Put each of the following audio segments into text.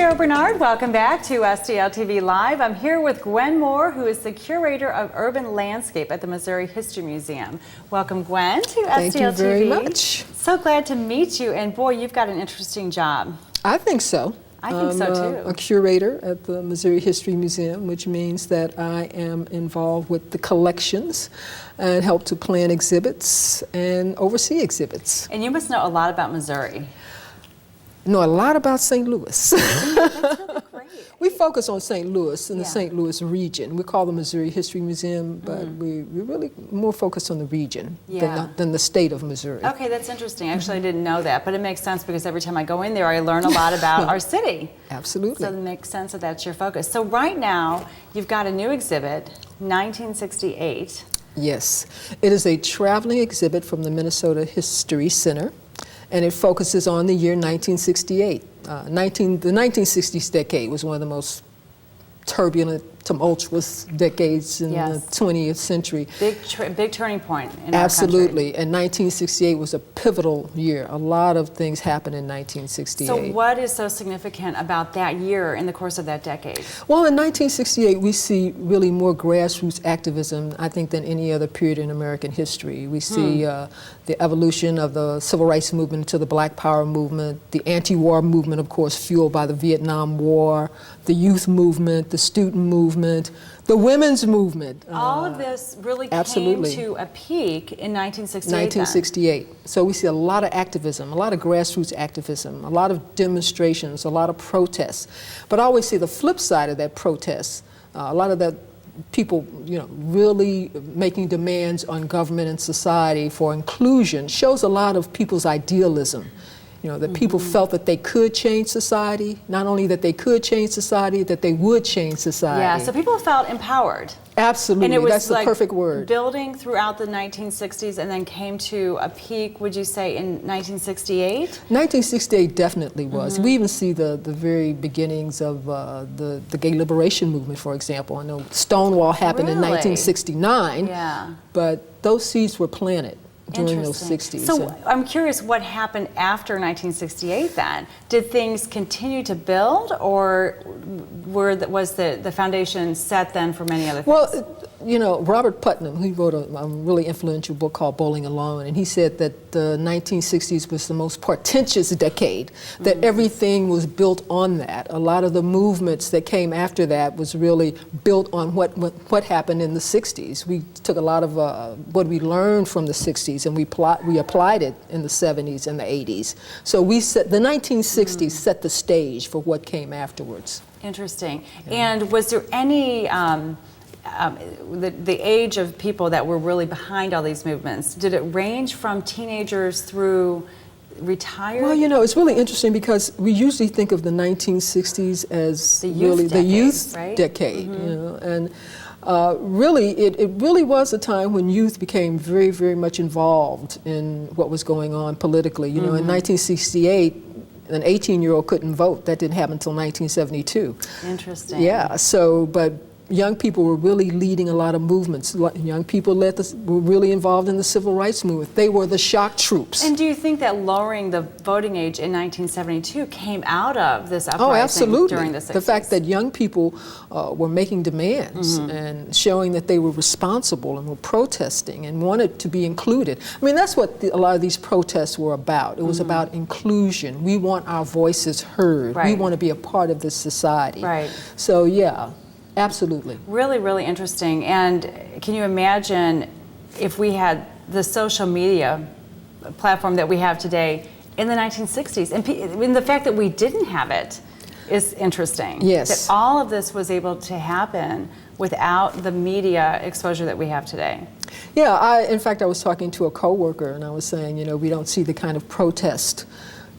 Sarah Bernard. Welcome back to STL TV Live. I'm here with Gwen Moore, who is the Curator of Urban Landscape at the Missouri History Museum. Welcome, Gwen, to STL TV. Thank you very much. So glad to meet you, and boy, you've got an interesting job. I think so. I think so too. A curator at the Missouri History Museum, which means that I am involved with the collections and help to plan exhibits and oversee exhibits. And you must know a lot about Missouri. Know a lot about St. Louis. That's really great. We focus on St. Louis and the Yeah. St. Louis region. We call the Missouri History Museum, but we're really more focused on the region than the state of Missouri. Okay, that's interesting. Actually, I didn't know that, but it makes sense because every time I go in there, I learn a lot about our city. Absolutely. So it makes sense that that's your focus. So right now, you've got a new exhibit, 1968. Yes, it is a traveling exhibit from the Minnesota History Center, and it focuses on the year 1968. The 1960s decade was one of the most turbulent, tumultuous decades in the 20th century. Big turning point in Absolutely, our country. and 1968 was a pivotal year. A lot of things happened in 1968. So what is so significant about that year in the course of that decade? Well, in 1968, we see really more grassroots activism, I think, than any other period in American history. We see the evolution of the civil rights movement to the Black Power movement, the anti-war movement, of course, fueled by the Vietnam War, the youth movement, the student movement, the women's movement. All of this really came to a peak in 1968. 1968. So we see a lot of activism, a lot of grassroots activism, a lot of demonstrations, a lot of protests. But I always see the flip side of that protest. A lot of that people, really making demands on government and society for inclusion shows a lot of people's idealism. That people felt that they could change society, not only that they could change society, that they would change society. Yeah, so people felt empowered. Absolutely, and it was that's the perfect word. Building throughout the 1960s and then came to a peak, would you say, in 1968? 1968 definitely was. We even see the very beginnings of the gay liberation movement, for example. I know Stonewall happened in 1969, but those seeds were planted during those 60s. So I'm curious what happened after 1968 then? Did things continue to build, or was the foundation set then for many other things? Well, Robert Putnam, he wrote a really influential book called Bowling Alone, and he said that the 1960s was the most portentous decade, that everything was built on that. A lot of the movements that came after that was really built on what happened in the 60s. We took a lot of what we learned from the 60s and we applied it in the 70s and the 80s. So the 1960s set the stage for what came afterwards. Interesting. And was there any the age of people that were really behind all these movements? Did it range from teenagers through retired? Well, it's really interesting because we usually think of the 1960s as the youth decade, and really, it really was a time when youth became very, very much involved in what was going on politically. In 1968, an 18-year-old couldn't vote. That didn't happen until 1972. Interesting. Yeah, but young people were really leading a lot of movements. Young people were really involved in the civil rights movement. They were the shock troops. And do you think that lowering the voting age in 1972 came out of this uprising during the 60s? The fact that young people were making demands and showing that they were responsible and were protesting and wanted to be included. I mean, that's what a lot of these protests were about. It was about inclusion. We want our voices heard. We want to be a part of this society. So, yeah. Absolutely. Really, really interesting. And can you imagine if we had the social media platform that we have today in the 1960s? And the fact that we didn't have it is interesting. Yes. That all of this was able to happen without the media exposure that we have today. Yeah, in fact, I was talking to a coworker and I was saying, we don't see the kind of protest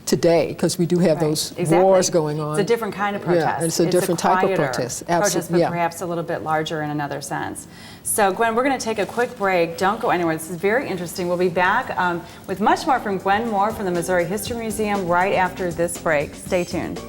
today, because we do have those wars going on. It's a different kind of protest. Yeah, it's a different type of protest. Absolutely. But perhaps a little bit larger in another sense. So Gwen, we're going to take a quick break. Don't go anywhere. This is very interesting. We'll be back with much more from Gwen Moore from the Missouri History Museum right after this break. Stay tuned.